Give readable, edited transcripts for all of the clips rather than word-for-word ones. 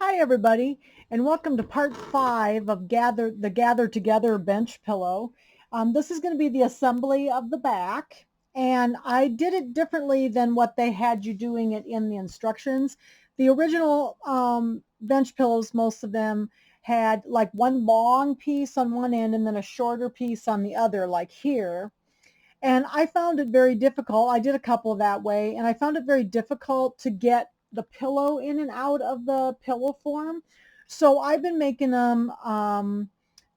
Hi everybody, and welcome to part 5 of the Gather Together bench pillow. This is going to be the assembly of the back, and I did it differently than what they had you doing it in the instructions. The original bench pillows, most of them had like one long piece on one end and then a shorter piece on the other, like here. And I found it very difficult. I did a couple that way, and I found it very difficult to get the pillow in and out of the pillow form. So I've been making them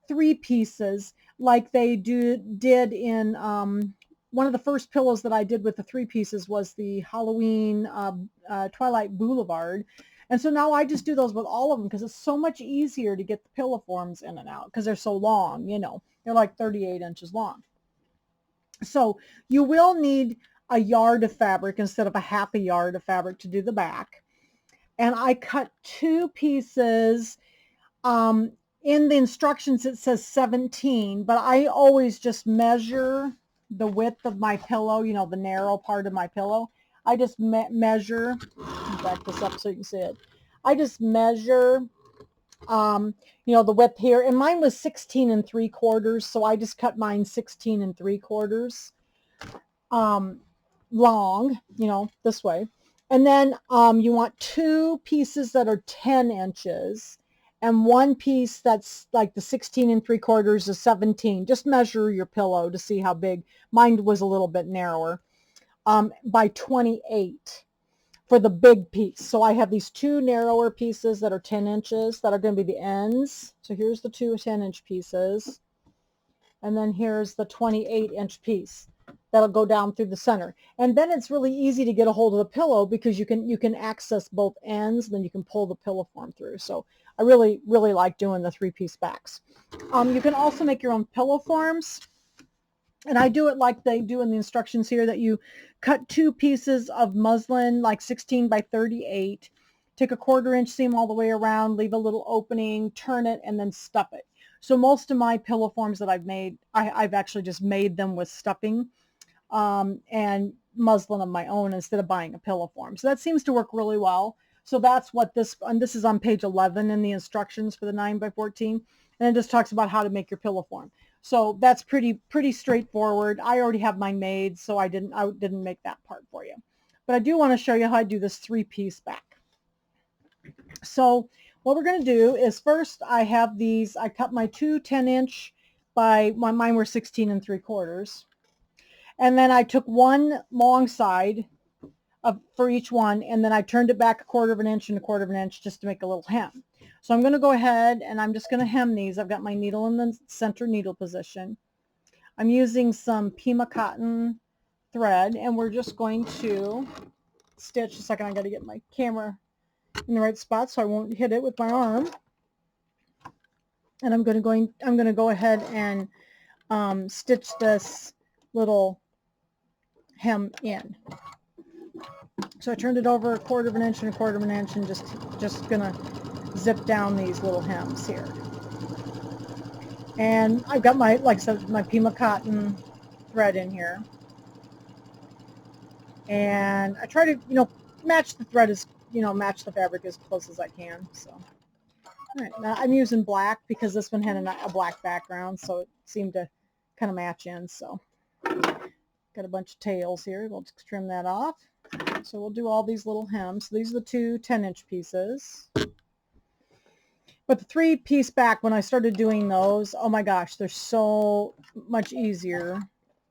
three pieces like they did in one of the first pillows that I did with the three pieces was the Halloween Twilight Boulevard. And so now I just do those with all of them because it's so much easier to get the pillow forms in and out because they're so long, they're like 38 inches long. So you will need a yard of fabric instead of a half a yard of fabric to do the back. And I cut two pieces. In the instructions, it says 17, but I always just measure the width of my pillow, the narrow part of my pillow. I just measure, back this up so you can see it. I just measure the width here, and mine was 16 and 3/4, so I just cut mine 16 and 3/4 long, this way. And then you want two pieces that are 10 inches and one piece that's like the 16 and 3/4 is 17. Just measure your pillow to see how big. Mine was a little bit narrower, by 28 for the big piece. So I have these two narrower pieces that are 10 inches that are going to be the ends. So here's the two 10-inch pieces. And then here's the 28-inch piece that'll go down through the center. And then it's really easy to get a hold of the pillow because you can access both ends, then you can pull the pillow form through. So I really like doing the three-piece backs. You can also make your own pillow forms. And I do it like they do in the instructions here, that you cut two pieces of muslin, like 16 by 38, take a 1/4-inch seam all the way around, leave a little opening, turn it, and then stuff it. So most of my pillow forms that I've made, I've actually just made them with stuffing and muslin of my own instead of buying a pillow form. So that seems to work really well. So that's what and this is on page 11 in the instructions for the 9 by 14. And it just talks about how to make your pillow form. So that's pretty straightforward. I already have mine made, so I didn't make that part for you. But I do want to show you how I do this three-piece back. So what we're going to do is first I cut my two 10-inch mine were 16 and 3/4. And then I took one long side for each one, and then I turned it back 1/4 inch and 1/4 inch just to make a little hem. So I'm going to go ahead and I'm just going to hem these. I've got my needle in the center needle position. I'm using some Pima cotton thread, and we're just going to stitch. A second, I got to get my camera in the right spot so I won't hit it with my arm. And I'm going to go ahead and stitch this little hem in. So I turned it over 1/4 inch and 1/4 inch, and just gonna zip down these little hems here. And I've got my, like I said, my Pima cotton thread in here. And I try to, match the thread match the fabric as close as I can. So, all right, now I'm using black because this one had a black background, so it seemed to kind of match in. So, got a bunch of tails here. We'll just trim that off. So we'll do all these little hems. So these are the two 10-inch pieces. But the three-piece back, when I started doing those, oh my gosh, they're so much easier.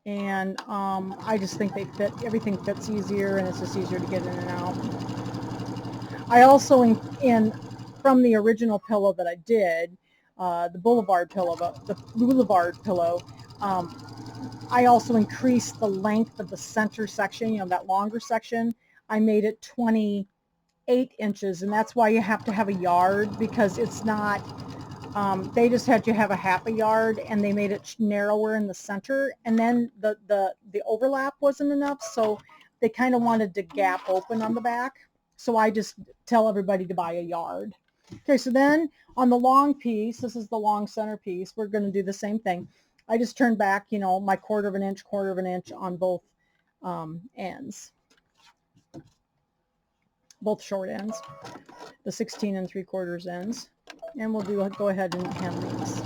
And I just think everything fits easier, and it's just easier to get in and out. I also, from the original pillow that I did, the Boulevard pillow, I also increased the length of the center section, that longer section. I made it 28 inches, and that's why you have to have a yard, because it's not, they just had you have a half a yard, and they made it narrower in the center, and then the overlap wasn't enough, so they kind of wanted to gap open on the back. So I just tell everybody to buy a yard. Okay, so then on the long piece, this is the long center piece, we're going to do the same thing. I just turned back, my 1/4 inch on both ends. both short ends, the 16 3/4 ends. And we'll go ahead and hem these.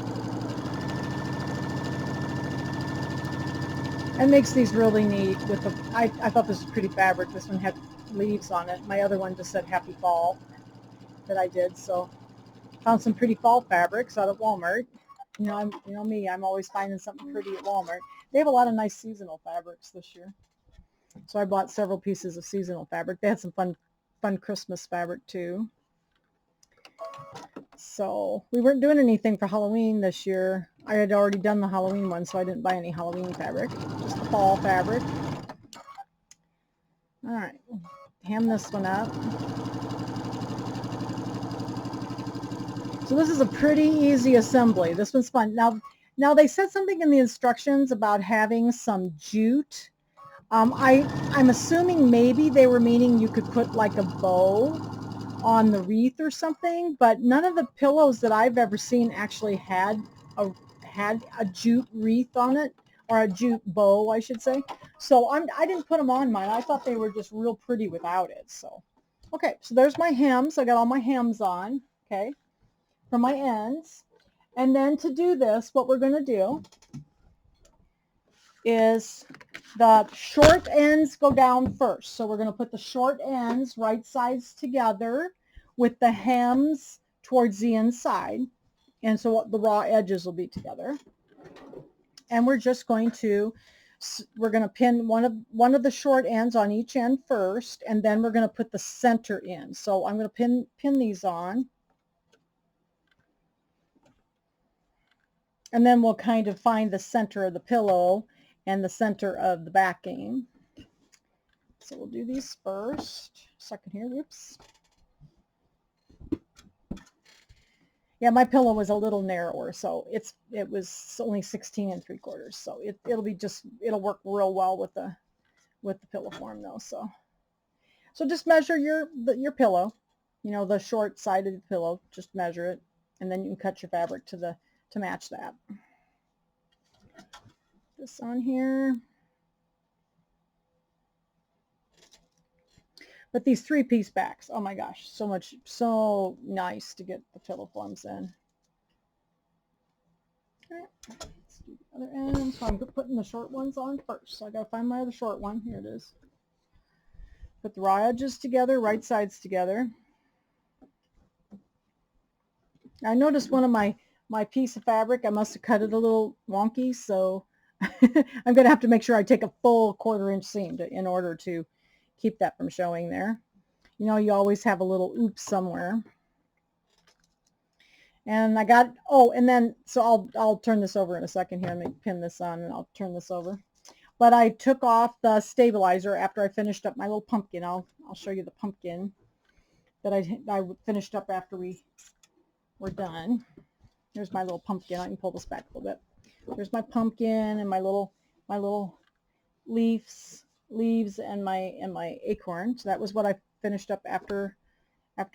It makes these really neat with the, I thought this was pretty fabric. This one had leaves on it. My other one just said Happy Fall that I did. So found some pretty fall fabrics out at Walmart. You know me, I'm always finding something pretty at Walmart. They have a lot of nice seasonal fabrics this year. So I bought several pieces of seasonal fabric. They had some fun Christmas fabric too. So we weren't doing anything for Halloween this year. I had already done the Halloween one, so I didn't buy any Halloween fabric, just the fall fabric. All right, hem this one up. So this is a pretty easy assembly. This one's fun. Now they said something in the instructions about having some jute. I'm assuming maybe they were meaning you could put like a bow on the wreath or something, but none of the pillows that I've ever seen actually had a jute wreath on it, or a jute bow, I should say. So I didn't put them on mine. I thought they were just real pretty without it. So, okay, so there's my hems. I got all my hems on, okay, from my ends. And then to do this, what we're going to do is the short ends go down first. So we're going to put the short ends right sides together with the hems towards the inside. And so the raw edges will be together. And we're just going to, we're going to pin one of the short ends on each end first, and then we're going to put the center in. So I'm going to pin these on. And then we'll kind of find the center of the pillow and the center of the backing. So we'll do these first. Second here, whoops. Yeah, my pillow was a little narrower, so it was only 16 3/4. So it'll work real well with the pillow form though. So just measure your pillow, the short side of the pillow. Just measure it, and then you can cut your fabric to match that. This on here. But these 3-piece backs, oh my gosh, so nice to get the pillow forms in. Okay, let's do the other end. So I'm putting the short ones on first. So I gotta find my other short one. Here it is. Put the raw edges together, right sides together. I noticed one of my piece of fabric, I must have cut it a little wonky, so I'm gonna have to make sure I take a full 1/4 inch seam in order to keep that from showing there. You always have a little oops somewhere. And I got, and then, so I'll turn this over in a second here. Let me pin this on and I'll turn this over. But I took off the stabilizer after I finished up my little pumpkin. I'll show you the pumpkin that I finished up after we were done. Here's my little pumpkin. I can pull this back a little bit. There's my pumpkin and my little leaves and my acorn. So that was what I finished up after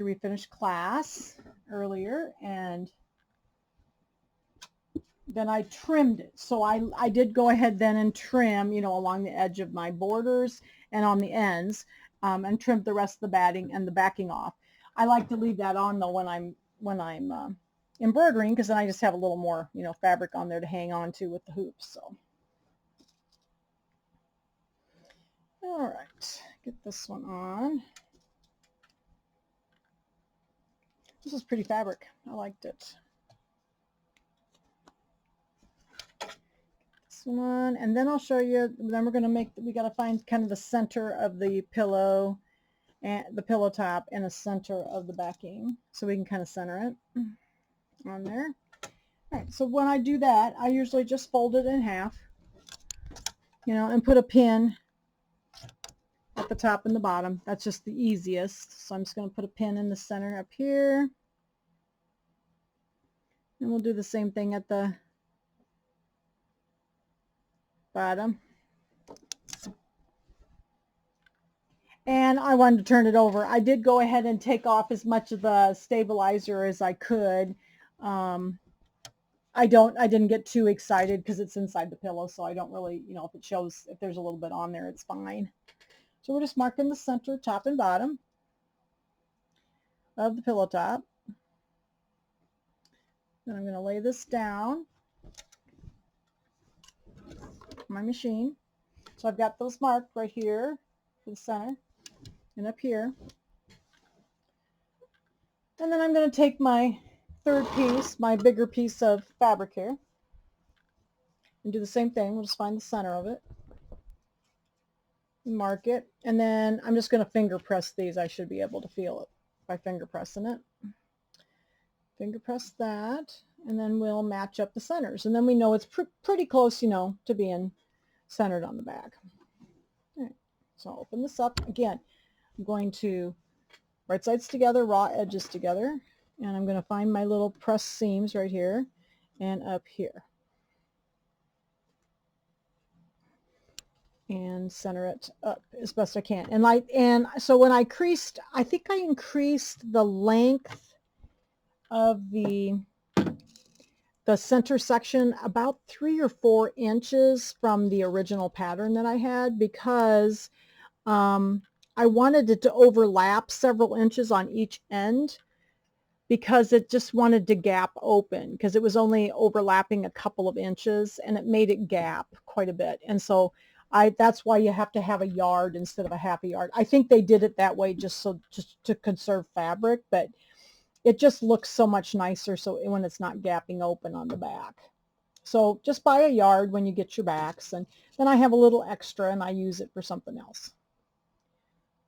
we finished class earlier, and then I trimmed it. So I did go ahead then and trim, along the edge of my borders and on the ends, and trimmed the rest of the batting and the backing off. I like to leave that on though when I'm embroidering, because then I just have a little more, fabric on there to hang on to with the hoops. So, all right, get this one on. This is pretty fabric. I liked it. This one, and then I'll show you. Then we're going to we got to find kind of the center of the pillow and the pillow top and the center of the backing, so we can kind of center it on there. All right, so when I do that, I usually just fold it in half, and put a pin at the top and the bottom. That's just the easiest. So I'm just going to put a pin in the center up here. And we'll do the same thing at the bottom. And I wanted to turn it over. I did go ahead and take off as much of the stabilizer as I could. I didn't get too excited because it's inside the pillow, so I don't really, if it shows, if there's a little bit on there, it's fine. So we're just marking the center, top and bottom. of the pillow top. Then I'm going to lay this down on my machine. So I've got those marked right here for the center and up here. And then I'm going to take my third piece, my bigger piece of fabric here, and do the same thing. We'll just find the center of it, mark it, and then I'm just going to finger press these. I should be able to feel it by finger pressing it. Finger press that, and then we'll match up the centers. And then we know it's pretty close, you know, to being centered on the back. All right, so I'll open this up. Again, I'm going to right sides together, raw edges together, and I'm going to find my little press seams right here and up here. And center it up as best I can. And so when I creased, I think I increased the length of the center section about 3 or 4 inches from the original pattern that I had, because I wanted it to overlap several inches on each end, because it just wanted to gap open, because it was only overlapping a couple of inches and it made it gap quite a bit. And so that's why you have to have a yard instead of a half a yard. I think they did it that way just to conserve fabric, but it just looks so much nicer so when it's not gapping open on the back. So just buy a yard when you get your backs, and then I have a little extra and I use it for something else.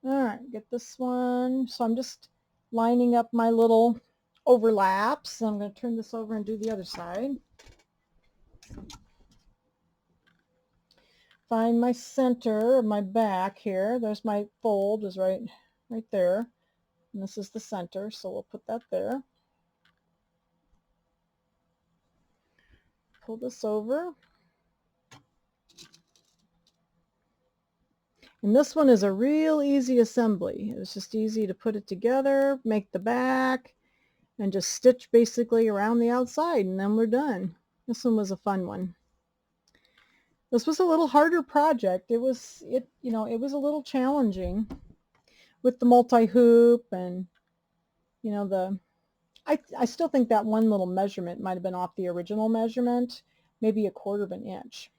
All right, get this one. So I'm just lining up my little overlaps. I'm going to turn this over and do the other side. Find my center of my back here. There's my fold is right there. And this is the center, so we'll put that there. Pull this over. And this one is a real easy assembly. It was just easy to put it together, make the back, and just stitch basically around the outside, and then we're done. This one was a fun one. This was a little harder project. It was a little challenging with the multi-hoop, and I still think that one little measurement might have been off the original measurement, maybe 1/4 of an inch.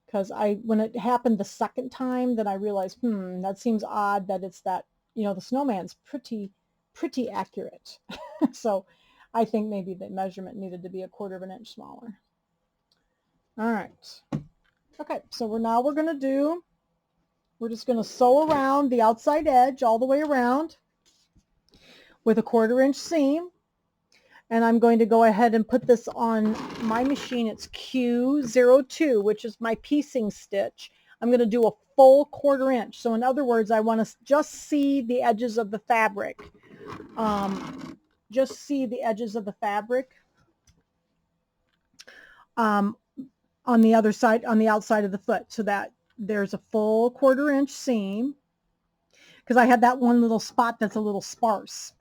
Because when it happened the second time, then I realized, that seems odd that it's that, the snowman's pretty accurate. So I think maybe the measurement needed to be 1/4 of an inch smaller. All right. Okay, so we're just going to sew around the outside edge all the way around with a 1/4 inch seam. And I'm going to go ahead and put this on my machine. It's Q02, which is my piecing stitch. I'm going to do a full 1/4 inch. So in other words, I want to just see the edges of the fabric. Just see the edges of the fabric on the other side, on the outside of the foot, so that there's a full 1/4 inch seam, because I had that one little spot that's a little sparse.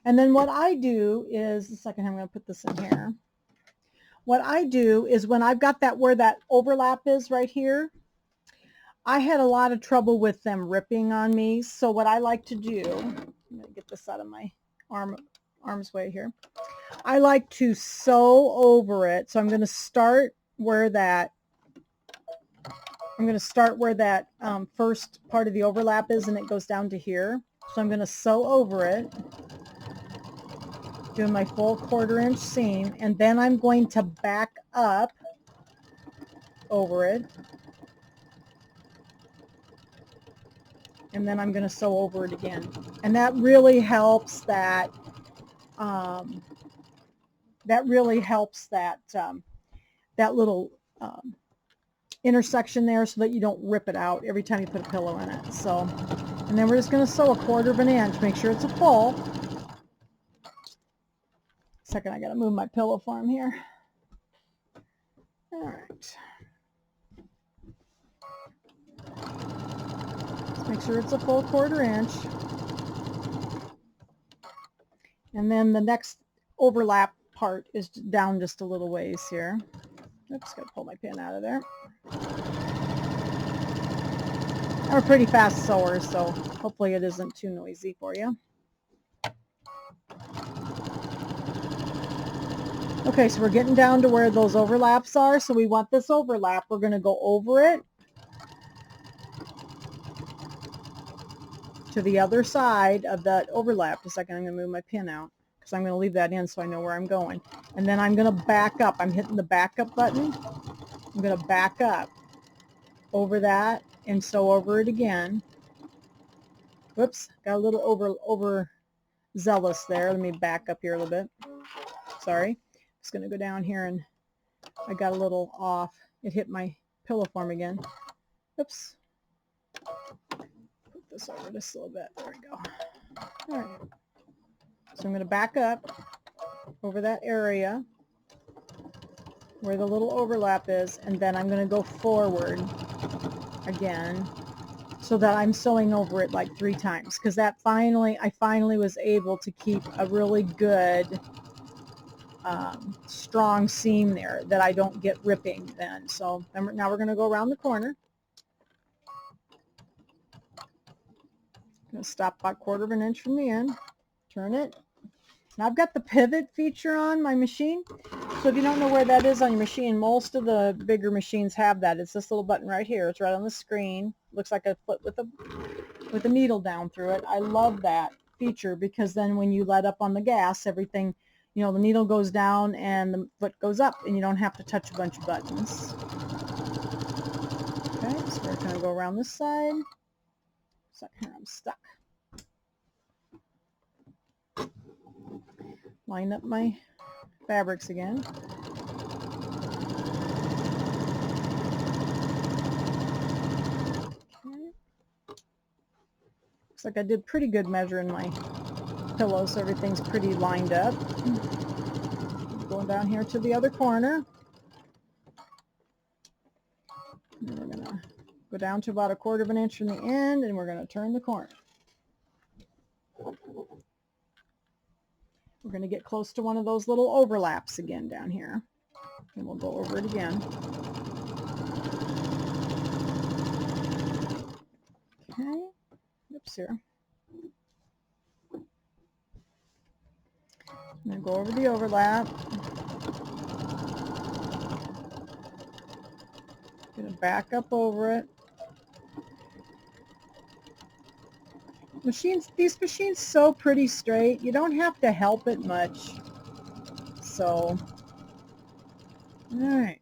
And then what I do is, I'm going to put this in here. What I do is when I've got that where that overlap is right here, I had a lot of trouble with them ripping on me. So what I like to do, I'm going to get this out of my arm's way here. I like to sew over it. So I'm going to start where that first part of the overlap is, and it goes down to here. So I'm going to sew over it, doing my full 1/4 inch seam, and then I'm going to back up over it, and then I'm going to sew over it again. And that really helps that that little intersection there, so that you don't rip it out every time you put a pillow in it. So, and then we're just going to sew a 1/4 of an inch, make sure it's a full. Second, I got to move my pillow form here. All right. Let's make sure it's a full 1/4 inch. And then the next overlap part is down just a little ways here. Oops, got to pull my pin out of there. I'm a pretty fast sewer, so hopefully it isn't too noisy for you. Okay, so we're getting down to where those overlaps are. So we want this overlap. We're going to go over it to the other side of that overlap. A second, I'm going to move my pin out because I'm going to leave that in so I know where I'm going. And then I'm going to back up. I'm hitting the backup button. I'm going to back up over that and sew over it again. Whoops, got a little over zealous there. Let me back up here a little bit. Sorry. Just going to go down here, and I got a little off. It hit my pillow form again. Oops. Put this over just a little bit. There we go. All right. So I'm going to back up over that area where the little overlap is, and then I'm going to go forward again so that I'm sewing over it like 3 times, because that I finally was able to keep a really good strong seam there that I don't get ripping then. So now we're going to go around the corner. Going to stop about 1/4 of an inch from the end, turn it. Now I've got the pivot feature on my machine. So if you don't know where that is on your machine, most of the bigger machines have that. It's this little button right here. It's right on the screen. Looks like a foot with a needle down through it. I love that feature because then when you let up on the gas, everything, you know, the needle goes down and the foot goes up and you don't have to touch a bunch of buttons. Okay, so we're going to go around this side. Here, I'm stuck. Line up my fabrics again. Okay. Looks like I did pretty good measuring my pillow, so everything's pretty lined up. Going down here to the other corner. And we're going to go down to about 1/4 of an inch from the end, and we're going to turn the corner. We're going to get close to one of those little overlaps again down here. And we'll go over it again. Okay. Oops, here. I'm going to go over the overlap. Going to back up over it. These machines sew pretty straight. You don't have to help it much. So, all right.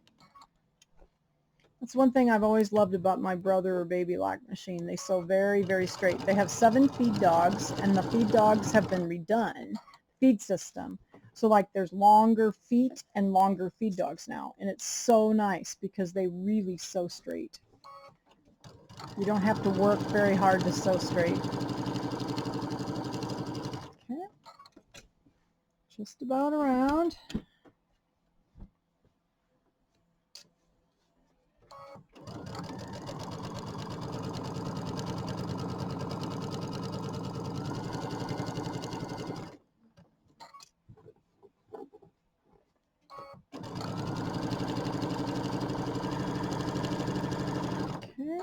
That's one thing I've always loved about my brother or baby lock machine. They sew very, very straight. They have 7 feed dogs, and the feed dogs have been redone, feed system. So like there's longer feet and longer feed dogs now, and it's so nice because they really sew straight. You don't have to work very hard to sew straight. Okay, just about around. Okay.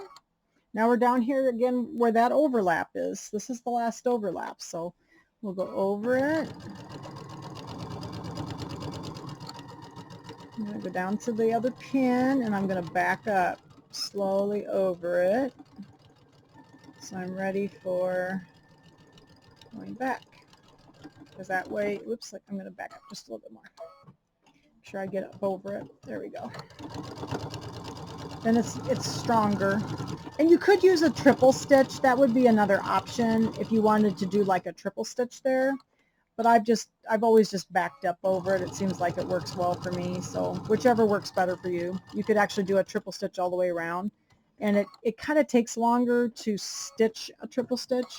Now we're down here again where that overlap is. This is the last overlap, so we'll go over it. I'm going to go down to the other pin, and I'm going to back up slowly over it. So I'm ready for going back. Because that way, whoops, I'm going to back up just a little bit more. Make sure I get up over it. There we go. Then it's stronger. And you could use a triple stitch. That would be another option if you wanted to do like a triple stitch there. But I've always just backed up over it. It seems like it works well for me. So whichever works better for you. You could actually do a triple stitch all the way around. And it kind of takes longer to stitch a triple stitch.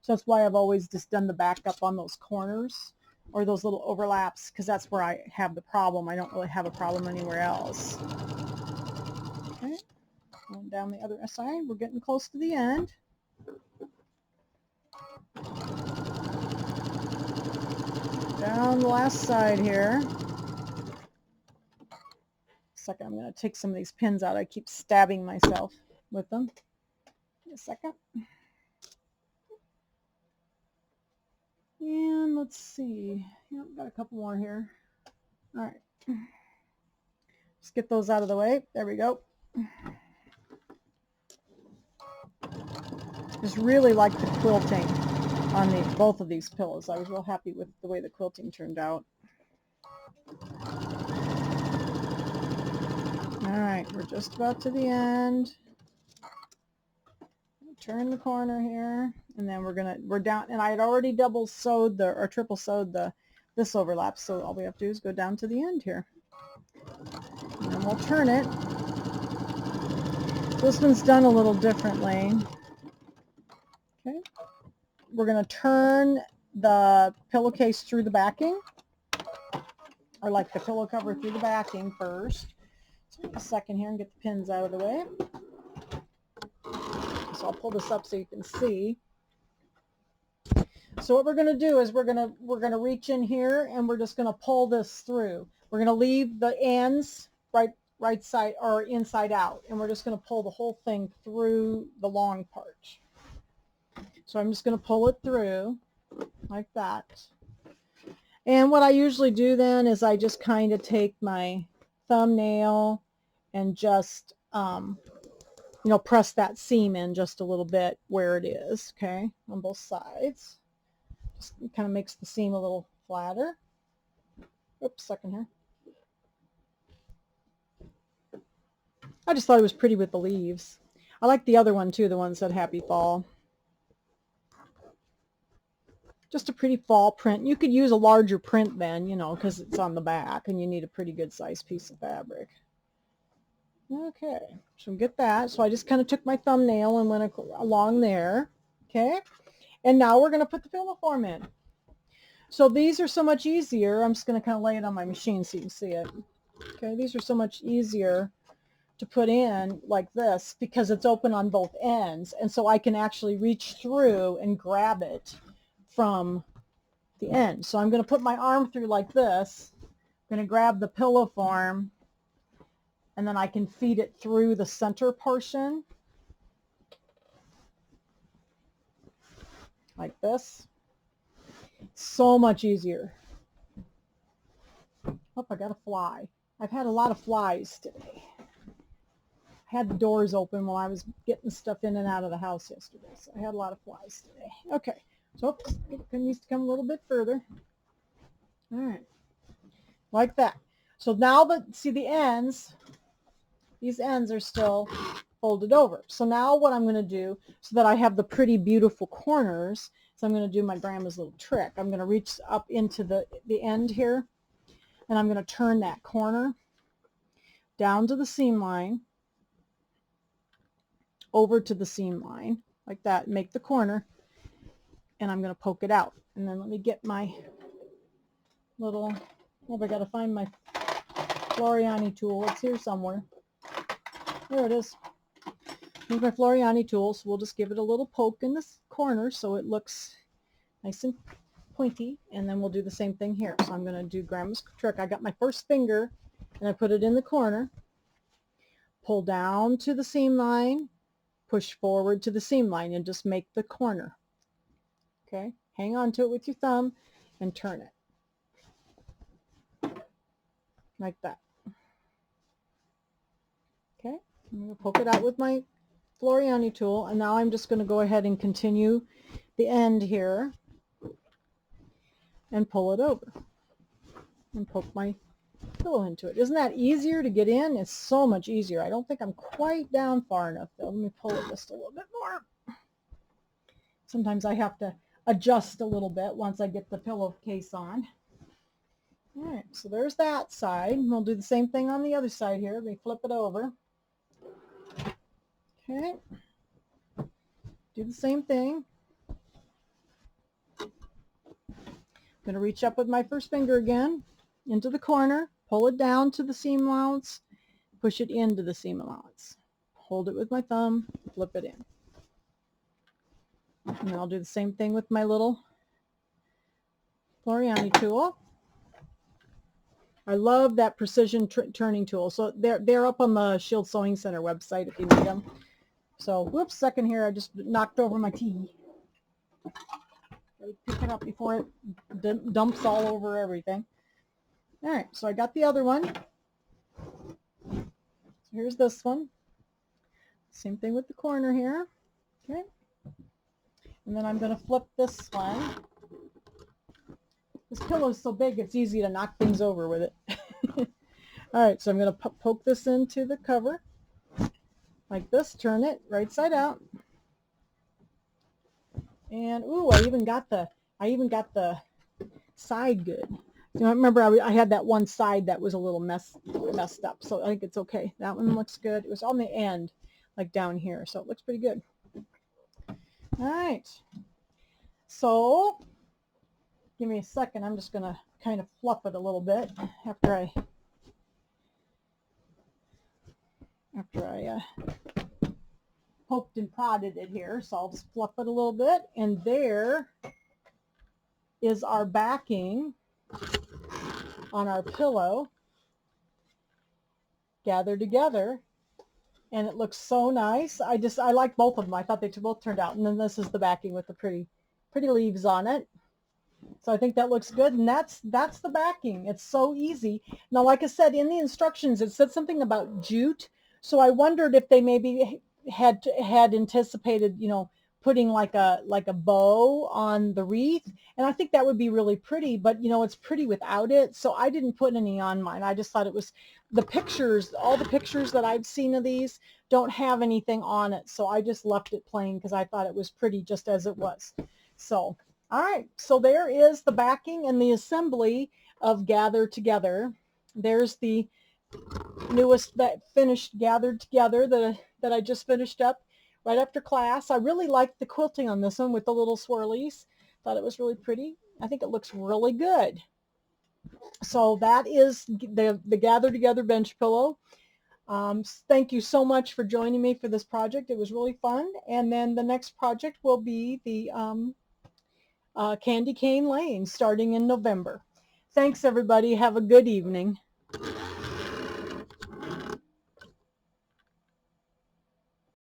So that's why I've always just done the back up on those corners or those little overlaps, because that's where I have the problem. I don't really have a problem anywhere else. Okay, going down the other side. We're getting close to the end. Down the last side here. Second, I'm going to take some of these pins out. I keep stabbing myself with them. A second. And let's see. Yep, got a couple more here. All right. Let's get those out of the way. There we go. Just really like the quilting on both of these pillows. I was real happy with the way the quilting turned out. All right, we're just about to the end. Turn the corner here, and then we're down, and I had already double sewed or triple sewed this overlap, so all we have to do is go down to the end here. And then we'll turn it. This one's done a little differently. Okay. We're going to turn the pillowcase through the backing, or like the pillow cover through the backing first. So a second here and get the pins out of the way. So I'll pull this up so you can see. So what we're going to do is we're going to reach in here and we're just going to pull this through. We're going to leave the ends right side or inside out, and we're just going to pull the whole thing through the long part. So I'm just going to pull it through like that. And what I usually do then is I just kind of take my thumbnail and just press that seam in just a little bit where it is, okay, on both sides. Just kind of makes the seam a little flatter. Oops, second here. I just thought it was pretty with the leaves. I like the other one too, the one that said Happy Fall. Just a pretty fall print. You could use a larger print then, because it's on the back and you need a pretty good sized piece of fabric. Okay, so get that. So I just kind of took my thumbnail and went along there. Okay, and now we're going to put the pillow form in. So these are so much easier. I'm just going to kind of lay it on my machine so you can see it. Okay, these are so much easier to put in like this because it's open on both ends, and so I can actually reach through and grab it from the end. So I'm going to put my arm through like this. I'm going to grab the pillow form, and then I can feed it through the center portion like this. So much easier. Oh, I got a fly. I've had a lot of flies today. I had the doors open while I was getting stuff in and out of the house yesterday, so I had a lot of flies today. Okay, so it needs to come a little bit further. All right, like that. So now see the ends, these ends are still folded over. So now what I'm going to do so that I have the pretty beautiful corners, so I'm going to do my grandma's little trick. I'm going to reach up into the end here, and I'm going to turn that corner down to the seam line, over to the seam line like that, make the corner, and I'm going to poke it out. And then let me get my little, I got to find my Floriani tool. It's here somewhere. There it is. Here's my Floriani tool. So we'll just give it a little poke in this corner so it looks nice and pointy, and then we'll do the same thing here. So I'm going to do Grandma's trick. I got my first finger and I put it in the corner, pull down to the seam line, push forward to the seam line, and just make the corner. Okay, hang on to it with your thumb and turn it like that. Okay, I'm going to poke it out with my Floriani tool, and now I'm just going to go ahead and continue the end here and pull it over and poke my pillow into it. Isn't that easier to get in? It's so much easier. I don't think I'm quite down far enough though. Let me pull it just a little bit more. Sometimes I have to adjust a little bit once I get the pillowcase on. All right, so there's that side. We'll do the same thing on the other side here. We flip it over. Okay, do the same thing. I'm going to reach up with my first finger again into the corner, pull it down to the seam allowance, push it into the seam allowance, hold it with my thumb, flip it in. And then I'll do the same thing with my little Floriani tool. I love that precision turning tool. So they're up on the Shield Sewing Center website if you need them. So, whoops, second here, I just knocked over my tea. Pick it up before it dumps all over everything. All right, so I got the other one. So here's this one. Same thing with the corner here. Okay. And then I'm going to flip this one. This pillow is so big, it's easy to knock things over with it. All right, so I'm going to poke this into the cover like this, turn it right side out. And ooh, I even got the side good. You know, remember I had that one side that was a little messed up, so I think it's okay. That one looks good. It was on the end, like down here, so it looks pretty good. All right. So give me a second. I'm just going to kind of fluff it a little bit after I poked and prodded it here. So I'll just fluff it a little bit. And there is our backing on our pillow gathered together. And it looks so nice. I like both of them. I thought they both turned out. And then this is the backing with the pretty leaves on it. So I think that looks good, and that's the backing. It's so easy. Now, like I said, in the instructions, it said something about jute. So I wondered if they maybe had anticipated, you know, putting like a bow on the wreath. And I think that would be really pretty, but you know, it's pretty without it. So I didn't put any on mine. I just thought it was the pictures, all the pictures that I've seen of these don't have anything on it. So I just left it plain because I thought it was pretty just as it was. So all right, so there is the backing and the assembly of Gather Together. There's the newest finished Gathered Together that I just finished up right after class. I really liked the quilting on this one with the little swirlies. Thought it was really pretty. I think it looks really good. So that is the Gather Together bench pillow. Thank you so much for joining me for this project. It was really fun. And then the next project will be the Candy Cane Lane starting in November. Thanks, everybody. Have a good evening.